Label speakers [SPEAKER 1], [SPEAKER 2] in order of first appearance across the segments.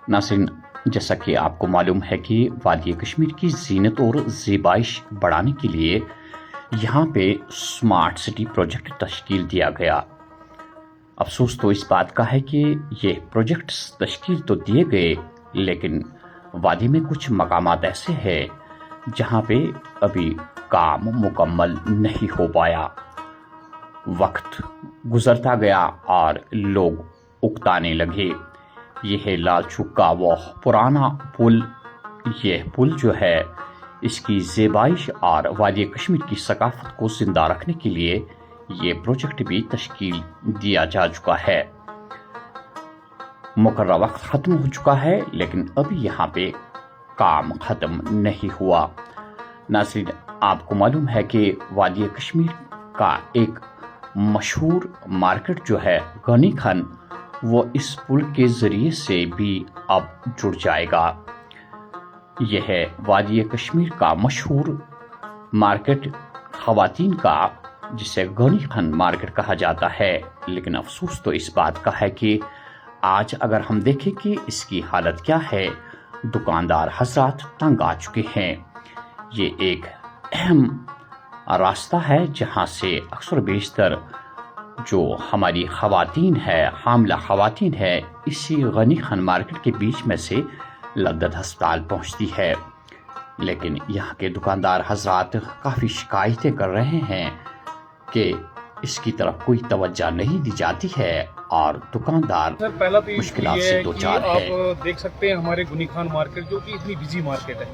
[SPEAKER 1] नाज़रीन, जैसा कि आपको मालूम है कि वादी कश्मीर की ज़ीनत और ज़ेबाइश बढ़ाने के लिए यहाँ पे स्मार्ट सिटी प्रोजेक्ट तश्कील दिया गया। अफसोस तो इस बात का है कि ये प्रोजेक्ट्स तश्कील तो दिए गए, लेकिन वादी में कुछ मकामात ऐसे हैं जहाँ पे अभी काम मुकम्मल नहीं हो पाया। वक्त गुजरता गया और लोग उकताने लगे। यह है लालचुक का वो पुराना पुल। यह पुल जो है, इसकी ज़ेबाइश और वादी कश्मीर की सकाफत को जिंदा रखने के लिए ये प्रोजेक्ट भी तश्कील दिया जा चुका है। मुकर्रर वक्त ख़त्म हो चुका है, लेकिन अभी यहाँ पे काम ख़त्म नहीं हुआ। नाज़रीन, आपको मालूम है कि वादी कश्मीर का एक मशहूर मार्केट जो है गनी खान, वो इस पुल के ज़रिए से भी अब जुड़ जाएगा। यह है वादी कश्मीर का मशहूर मार्केट ख़वातीन का, जिसे गनी खान मार्केट कहा जाता है। लेकिन अफसोस तो इस बात का है कि आज अगर हम देखें कि इसकी हालत क्या है, दुकानदार हजरात तंग आ चुके हैं। ये एक अहम रास्ता है जहां से अक्सर बेशतर जो हमारी ख़वातीन है, हामला ख़वातीन है, इसी गनी खान मार्केट के बीच में से लद्दत अस्पताल पहुंचती है। लेकिन यहाँ के दुकानदार हजरात काफ़ी शिकायतें कर रहे हैं कि इसकी तरफ कोई तवज्जो नहीं दी जाती है और दुकानदार
[SPEAKER 2] पहला तो
[SPEAKER 1] मुश्किलात से दो चार है।
[SPEAKER 2] आप देख सकते हैं हमारे गुनी खान मार्केट जो कि इतनी बिजी मार्केट है,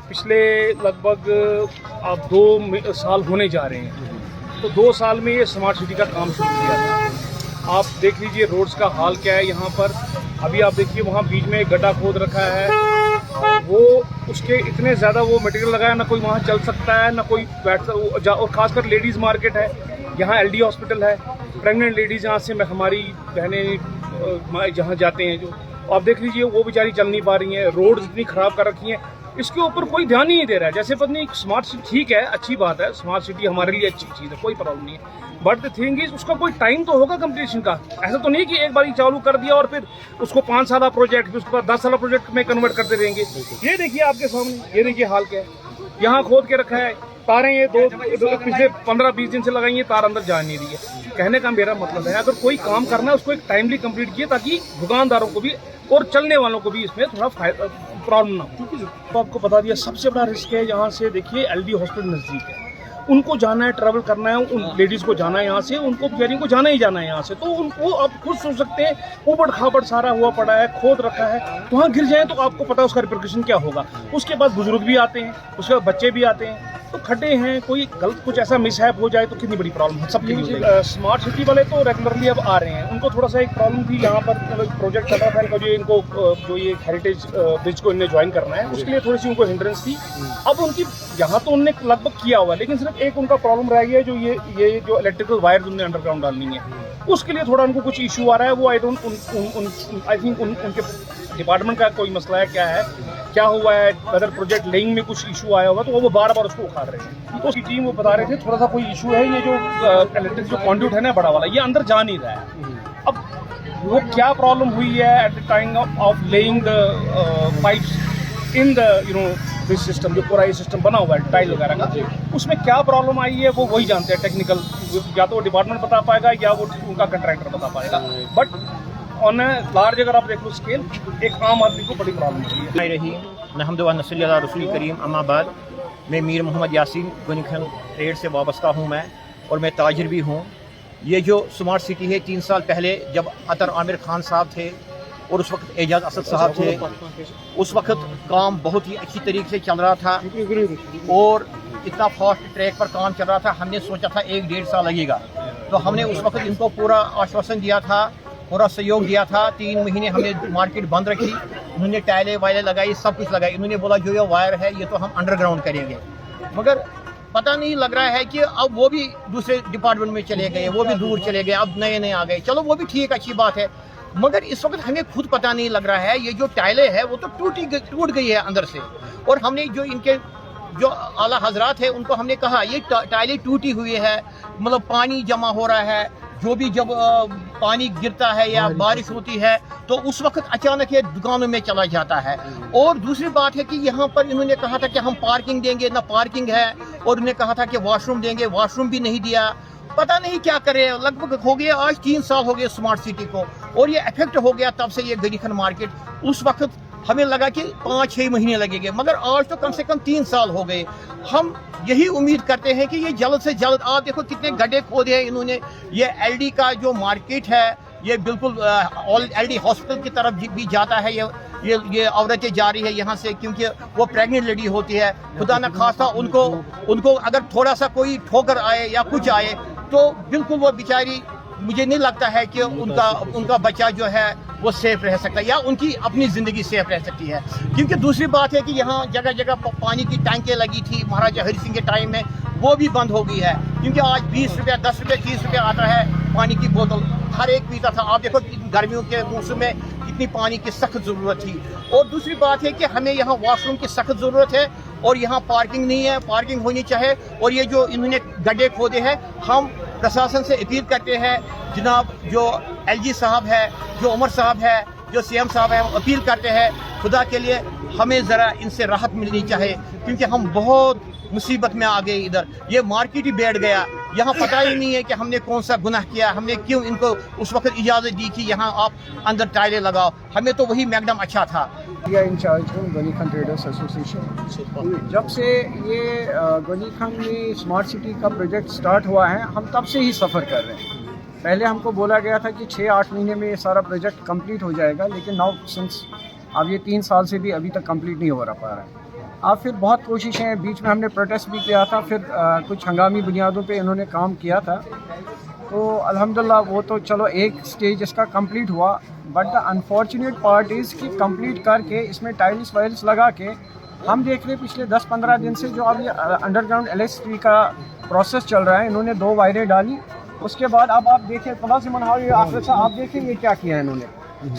[SPEAKER 2] पिछले लगभग अब 2 साल होने जा रहे हैं। तो 2 साल में ये स्मार्ट सिटी का काम शुरू किया था। आप देख लीजिए रोड्स का हाल क्या है यहाँ पर। अभी आप देखिए वहाँ बीच में एक गड्ढा खोद रखा है, वो उसके इतने ज़्यादा वो मटेरियल लगाया, ना कोई वहाँ चल सकता है, ना कोई बैठ। और खासकर लेडीज़ मार्केट है यहाँ, एलडी हॉस्पिटल है, प्रेग्नेंट लेडीज़ यहाँ से हमारी बहनें जहाँ जाते हैं, जो आप देख लीजिए वो बेचारी चल नहीं पा रही हैं। रोड्स इतनी ख़राब कर रखी हैं, इसके ऊपर कोई ध्यान ही नहीं दे रहा है। जैसे पता नहीं, स्मार्ट सिटी ठीक है, अच्छी बात है, स्मार्ट सिटी हमारे लिए अच्छी चीज़ है, कोई प्रॉब्लम नहीं है। बट द थिंग इज, उसका कोई टाइम तो होगा कंप्लीशन का। ऐसा तो नहीं कि एक बार चालू कर दिया और फिर उसको 5 साल प्रोजेक्ट, फिर उसके बाद 10 साल प्रोजेक्ट में कन्वर्ट करते रहेंगे। ये देखिए आपके सामने, ये देखिए हाल क्या है। यहाँ खोद के रखा है, तारें ये दो पिछले 15-20 दिन से लगाई है, तार अंदर जा नहीं रही है। कहने का मेरा मतलब है, अगर कोई काम करना है उसको एक टाइमली कंप्लीट किए, ताकि दुकानदारों को भी और चलने वालों को भी इसमें थोड़ा प्रॉब्लम ना हो। तो आपको बता दिया, सबसे बड़ा रिस्क है यहाँ से। देखिए एलडी हॉस्पिटल नज़दीक है, उनको जाना है, ट्रैवल करना है, उन लेडीज़ को जाना है यहाँ से, उनको बेचारी को जाना ही जाना है यहाँ से। तो उनको आप खुद सोच सकते हैं, ऊबड़ खाबड़ सारा हुआ पड़ा है, खोद रखा है, तो वहाँ गिर जाए तो आपको पता है उसका रिपरकशन क्या होगा। उसके बाद बुजुर्ग भी आते हैं, उसके बाद बच्चे भी आते हैं, तो खड्डे हैं, कोई गलत कुछ ऐसा मिसहैप हो जाए तो कितनी बड़ी प्रॉब्लम है सबके लिए। स्मार्ट सिटी वाले तो रेगुलरली अब आ रहे हैं, उनको थोड़ा सा एक प्रॉब्लम थी यहाँ पर, प्रोजेक्ट चल रहा था इनका, जो ये हेरिटेज ब्रिज को इन्हें ज्वाइन करना है, उसके लिए थोड़ी सी उनको हिंड्रेंस थी। अब उनकी यहाँ तो उनने लगभग किया हुआ है, लेकिन सिर्फ एक उनका प्रॉब्लम रह गया है, जो ये जो इलेक्ट्रिकल वायर उन्हें अंडरग्राउंड डालनी है, उसके लिए थोड़ा उनको कुछ इशू आ रहा है। वो आई थिंक उनके डिपार्टमेंट का कोई मसला है, क्या हुआ है, अगर प्रोजेक्ट लेइंग में कुछ इशू आया होगा, तो वो बार बार उसको उखाड़ रहे हैं। तो उसकी टीम वो बता रहे थे थोड़ा सा कोई इशू है, ये जो इलेक्ट्रिक जो कॉन्ड्यूट है ना बड़ा वाला, ये अंदर जा नहीं रहा है। अब वो क्या प्रॉब्लम हुई है at the time of laying the pipes in the this system, जो पूरा ये सिस्टम बना हुआ है टाइल वगैरह का, उसमें क्या प्रॉब्लम आई है वो वही जानते हैं। टेक्निकल या तो वो डिपार्टमेंट बता पाएगा या वो उनका कंट्रैक्टर बता पाएगा। बट ऑन लार्ज अगर आप देख लो स्केल, एक आम आदमी को बड़ी प्रॉब्लम होती है।
[SPEAKER 3] रही नहमदुल्लाह रसूल करीम, अम्माबाद। मैं मीर मोहम्मद यासीन गनी खान ट्रेड से वाबस्ता हूँ मैं, और मैं ताजिर भी हूँ। ये जो स्मार्ट सिटी है, 3 साल पहले जब अतर आमिर खान साहब थे और उस वक्त एजाज असद साहब थे, उस वक्त काम बहुत ही अच्छी तरीके से चल रहा था और इतना फास्ट ट्रैक पर काम चल रहा था। हमने सोचा था 1-1.5 साल लगेगा, तो हमने उस वक्त इनको पूरा आश्वासन दिया था, पूरा सहयोग दिया था। 3 महीने हमने मार्केट बंद रखी, उन्होंने टाइलें वाइलें लगाई, सब कुछ लगाई। इन्होंने बोला जो ये वायर है ये तो हम अंडरग्राउंड करेंगे, मगर पता नहीं लग रहा है कि अब वो भी दूसरे डिपार्टमेंट में चले गए, वो भी दूर चले गए, अब नए आ गए। चलो वो भी ठीक, अच्छी बात है, मगर इस वक्त हमें खुद पता नहीं लग रहा है। ये जो टाइलें है वो तो टूट गई है अंदर से, और हमने जो इनके जो आला हजरात है उनको हमने कहा ये टाइलें टूटी हुई है, मतलब पानी जमा हो रहा है, जो भी जब पानी गिरता है या बारिश होती है तो उस वक्त अचानक ये दुकानों में चला जाता है। और दूसरी बात है कि यहाँ पर इन्होंने कहा था कि हम पार्किंग देंगे, ना पार्किंग है, और उन्होंने कहा था कि वॉशरूम देंगे, वॉशरूम भी नहीं दिया। पता नहीं क्या करे, लगभग हो गया आज 3 साल हो गए स्मार्ट सिटी को, और ये इफेक्ट हो गया तब से ये गनी खान मार्केट। उस वक्त हमें लगा कि 5-6 महीने लगेंगे, मगर आज तो कम से कम 3 साल हो गए। हम यही उम्मीद करते हैं कि ये जल्द से जल्द, आप देखो कितने गड्ढे खोदे हैं इन्होंने। ये एलडी का जो मार्केट है ये बिल्कुल एलडी हॉस्पिटल की तरफ भी जाता है। ये औरतें जा रही है यहाँ से, क्योंकि वो प्रेग्नेंट लेडी होती है। खुदा न खास्ता उनको अगर थोड़ा सा कोई ठोकर आए या कुछ आए तो बिल्कुल वो बेचारी, मुझे नहीं लगता है कि उनका बच्चा जो है वो सेफ रह सकता है या उनकी अपनी ज़िंदगी सेफ रह सकती है। क्योंकि दूसरी बात है कि यहाँ जगह जगह पानी की टैंकें लगी थी महाराजा हरि सिंह के टाइम में, वो भी बंद हो गई है। क्योंकि आज 20 रुपये, 10 रुपये, 30 रुपये आता है पानी की बोतल, हर एक पीता था। आप देखो गर्मियों के मौसम में कितनी पानी की सख्त ज़रूरत थी। और दूसरी बात है कि हमें यहाँ वॉशरूम की सख्त ज़रूरत है, और यहाँ पार्किंग नहीं है, पार्किंग होनी चाहिए। और ये जो इन्होंने गड्ढे खोदे हैं, हम प्रशासन से अपील करते हैं, जनाब जो एलजी साहब है, जो उमर साहब है, जो सीएम साहब है, हम अपील करते हैं खुदा के लिए हमें ज़रा इनसे राहत मिलनी चाहिए, क्योंकि हम बहुत मुसीबत में आ गए। इधर ये मार्केट ही बैठ गया, यहाँ पता ही नहीं है कि हमने कौन सा गुनाह किया, हमने क्यों इनको उस वक्त इजाज़त दी कि यहाँ आप अंदर टाइलें लगाओ। हमें तो वही मैगडम अच्छा था।
[SPEAKER 4] इंचार्ज हूँ गनी खान ट्रेडर्स एसोसिएशन। जब से ये गनी खान में स्मार्ट सिटी का प्रोजेक्ट स्टार्ट हुआ है, हम तब से ही सफ़र कर रहे हैं। पहले हमको बोला गया था कि 6-8 महीने में ये सारा प्रोजेक्ट कंप्लीट हो जाएगा, लेकिन नाउ सिंस अब ये 3 साल से भी अभी तक कंप्लीट नहीं हो पा रहा है। अब फिर बहुत कोशिशें, बीच में हमने प्रोटेस्ट भी किया था, फिर कुछ हंगामी बुनियादों पे इन्होंने काम किया था, तो अल्हम्दुलिल्लाह वो तो चलो एक स्टेज इसका कंप्लीट हुआ। But the unfortunate part is कि कंप्लीट करके इसमें टाइल्स वाइल्स लगा के हम देख रहे पिछले 10-15 दिन से जो अब ये अंडरग्राउंड इलेक्ट्रिसिटी का प्रोसेस चल रहा है, इन्होंने 2 वायरें डाली। उसके बाद अब आप देखिए आप देखिए ये क्या किया है इन्होंने।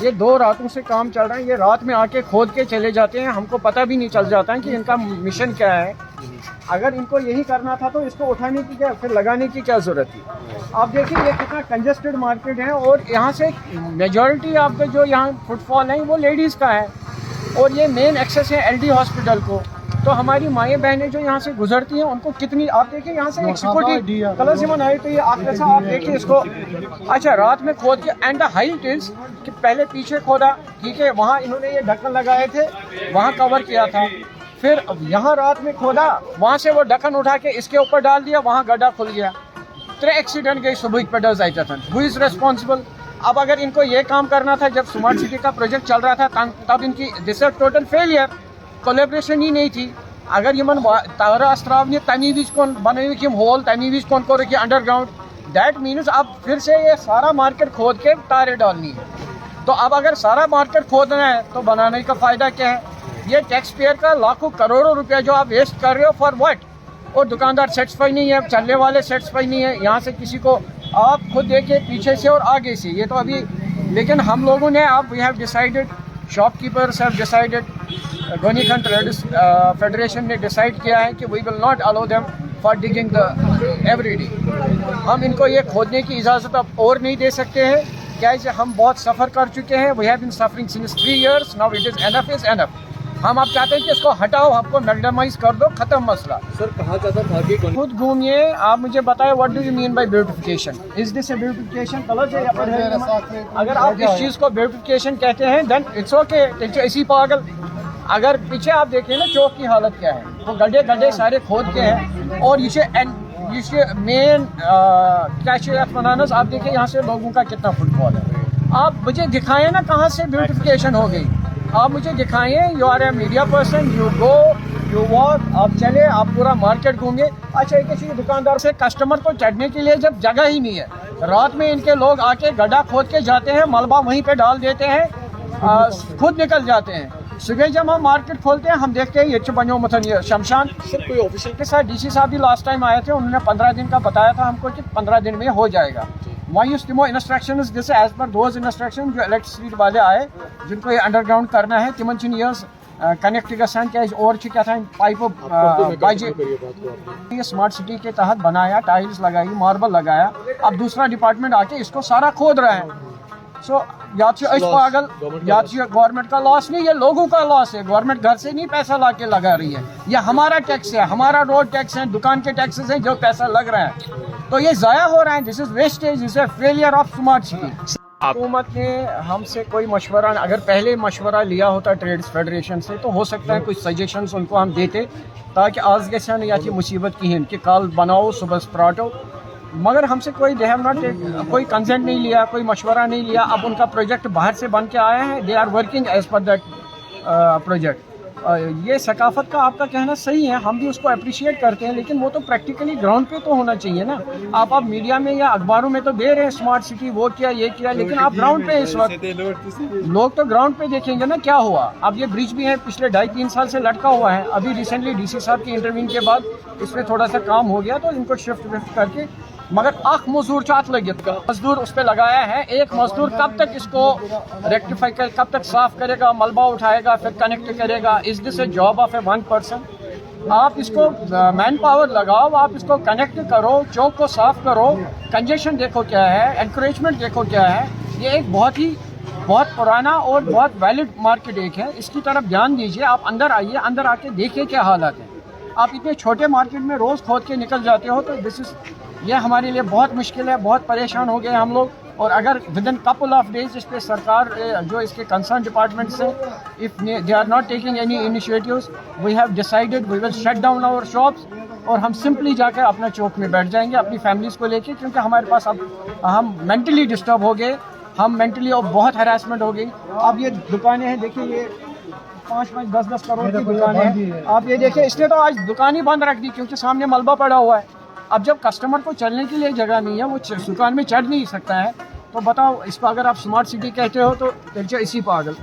[SPEAKER 4] ये 2 रातों से काम चल रहा है, ये रात में आके खोद के चले जाते हैं, हमको पता भी नहीं चल जाता है कि इनका मिशन क्या है। अगर इनको यही करना था तो इसको उठाने की क्या, फिर लगाने की क्या ज़रूरत थी। आप देखिए ये कितना कंजेस्टेड मार्केट है, और यहाँ से मेजॉरिटी आपका जो यहाँ फुटफॉल है वो लेडीज़ का है, और ये मेन एक्सेस है एलडी हॉस्पिटल को। तो हमारी माएँ बहनें जो यहाँ से गुजरती हैं उनको कितनी, आप देखिए यहाँ से एक सिक्योरिटी कलर सिमन है, तो ये आखिर आप देखिए इसको, अच्छा रात में खोद के, एंड द हाइट इज कि पहले पीछे खोदा, ठीक है, वहाँ इन्होंने ये ढक्कन लगाए थे, वहाँ कवर किया था, फिर यहाँ रात में खोदा, वहाँ से वो ढक्कन उठा के इसके ऊपर डाल दिया, वहाँ गड्ढा खुल गया। 3 एक्सीडेंट गई सुबह पे डर जाता था। Who is responsible? अब अगर इनको ये काम करना था जब स्मार्ट सिटी का प्रोजेक्ट चल रहा था, तब इनकी दिस टोटल फेलियर, कोलेब्रेशन ही नहीं थी। अगर यमन तारा अस्त्राव ने तमी विज कौन बनाई कि होल तमी विज कौन को रखिए अंडरग्राउंड, दैट मीन्स अब फिर से ये सारा मार्केट खोद के तारे डालनी है। तो अब अगर सारा मार्केट खोदना है तो बनाने का फ़ायदा क्या है? ये टैक्स पेयर का लाखों करोड़ों रुपया जो आप वेस्ट कर रहे हो फॉर व्हाट? और दुकानदार सेटिस्फाई नहीं है, चलने वाले सेटिस्फाई नहीं है, यहाँ से किसी को आप खुद देखिए पीछे से और आगे से, ये तो अभी। लेकिन हम लोगों ने we have decided, shopkeepers have decided, Ghani Khan traders federation ने डिसाइड किया है कि we will not allow them for digging the everyday. हम इनको ये खोदने की इजाज़त अब और नहीं दे सकते हैं, क्या हम बहुत सफ़र कर चुके हैं। We have been suffering since 3 years, now it is enough is enough. हम आप चाहते हैं कि इसको हटाओ, आपको मैग्नेमाइज कर दो, ख़त्म मसला।
[SPEAKER 5] सर कहा जाता था कि
[SPEAKER 4] खुद घूमिए, आप मुझे बताएं what do you mean by beautification? Is this A beautification? अगर आप इस चीज़ को ब्यूटिफिकेशन कहते हैं देन इट्स ओके, इसी पागल। अगर पीछे आप देखिए ना चौक की हालत क्या है, वो गड्ढे गड्ढे सारे खोद के हैं, और ये मेन क्या बनाना, आप देखिए यहाँ से लोगों का कितना फुटफॉल है। आप मुझे दिखाएं ना कहाँ से ब्यूटिफिकेशन हो गई, आप मुझे दिखाएं। You are a media person, you go you walk, आप चले, आप पूरा मार्केट घूमेंगे। अच्छा किसी दुकानदार से कस्टमर को चढ़ने के लिए जब जगह ही नहीं है, रात में इनके लोग आके गड्ढा खोद के जाते हैं, मलबा वहीं पे डाल देते हैं, खुद निकल जाते हैं। सुबह जब हम मार्केट खोलते हैं हम देखते हैं ये बनो मतलब ये शमशान।
[SPEAKER 5] सर कोई ऑफिशियल
[SPEAKER 4] के साथ डीसी साहब भी लास्ट टाइम आए थे, उन्होंने 15 दिन का बताया था हमको कि 15 दिन में हो जाएगा। वायुस तिमो इंस्ट्रक्शंस जैसे एज पर दोज इंस्ट्रक्शन जो इलेक्ट्रिसिटी वाले आए जिनको ये अंडरग्राउंड करना है, तिमन चिन ईयर्स कनेक्ट गसान क्या और क्या था पाइप बाजे ये स्मार्ट सिटी के तहत बनाया, टाइल्स लगाई, मार्बल लगाया, अब दूसरा डिपार्टमेंट आके इसको सारा खोद रहा है। सो या तो पागल या तो गवर्नमेंट का लॉस नहीं, ये लोगों का लॉस है। गवर्नमेंट घर से नहीं पैसा ला के लगा रही है, ये हमारा टैक्स है, हमारा रोड टैक्स है, दुकान के टैक्सेस हैं जो पैसा लग रहा है, तो ये ज़ाया हो रहा है। This is wastage, this is failure of smart city. हुकूमत ने हमसे कोई मशवरा, अगर पहले मशवरा लिया होता ट्रेड्स फेडरेशन से तो हो सकता है कुछ सजेशंस उनको हम देते ताकि आज गसन या मुसीबत की कि कल बनाओ सुबह स्प्राटो, मगर हमसे कोई दे हैव नॉट कोई कंसेंट नहीं लिया, कोई मशवरा नहीं लिया। अब उनका प्रोजेक्ट बाहर से बन के आया है, they are working as per that project. ये सकाफत का आपका कहना सही है, हम भी उसको अप्रिशिएट करते हैं, लेकिन वो तो प्रैक्टिकली ग्राउंड पे तो होना चाहिए ना। आप मीडिया में या अखबारों में तो दे रहे हैं स्मार्ट सिटी वो किया ये किया, लेकिन आप ग्राउंड पे इस वक्त लोग तो ग्राउंड पे देखेंगे ना क्या हुआ। अब ये ब्रिज भी है पिछले 2.5-3 साल से लटका हुआ है, अभी रिसेंटली डीसी साहब की इंटरव्यू के बाद इसमें थोड़ा सा काम हो गया तो इनको शिफ्ट करके, मगर आख मजदूर चाट लगे मजदूर उस पर लगाया है। एक मजदूर कब तक इसको रेक्टिफाई कर, कब तक साफ करेगा, मलबा उठाएगा, फिर कनेक्ट करेगा। Is this A job of A one person? आप इसको मैन पावर लगाओ, आप इसको कनेक्ट करो, चौक को साफ करो, कंजेशन देखो क्या है, एनकरेजमेंट देखो क्या है। ये एक बहुत पुराना और बहुत वैलिड मार्केट एक है, इसकी तरफ ध्यान दीजिए। आप अंदर आइए, अंदर आके देखिए क्या हालात है। आप इतने छोटे मार्केट में रोज़ खोद के निकल जाते हो तो ये हमारे लिए बहुत मुश्किल है, बहुत परेशान हो गए हम लोग। और अगर within couple of days इस पर सरकार जो इसके कंसर्न डिपार्टमेंट से if they are not taking any initiatives, we have decided we will shut down our shops और हम सिंपली जाकर अपना चौक में बैठ जाएंगे अपनी फैमिलीज़ को लेके, क्योंकि हमारे पास अब हम मेंटली डिस्टर्ब हो गए, हम मेंटली और बहुत हरासमेंट हो गई। अब ये दुकानें हैं, देखिए ये 5-5, 10-10 करोड़ की दुकानें हैं। आप ये देखिए, इसने तो आज दुकान ही बंद रख दी क्योंकि सामने मलबा पड़ा हुआ है। अब जब कस्टमर को चलने के लिए जगह नहीं है, वो दुकान में चढ़ नहीं सकता है, तो बताओ इसको अगर आप स्मार्ट सिटी कहते हो तो इसी पागल।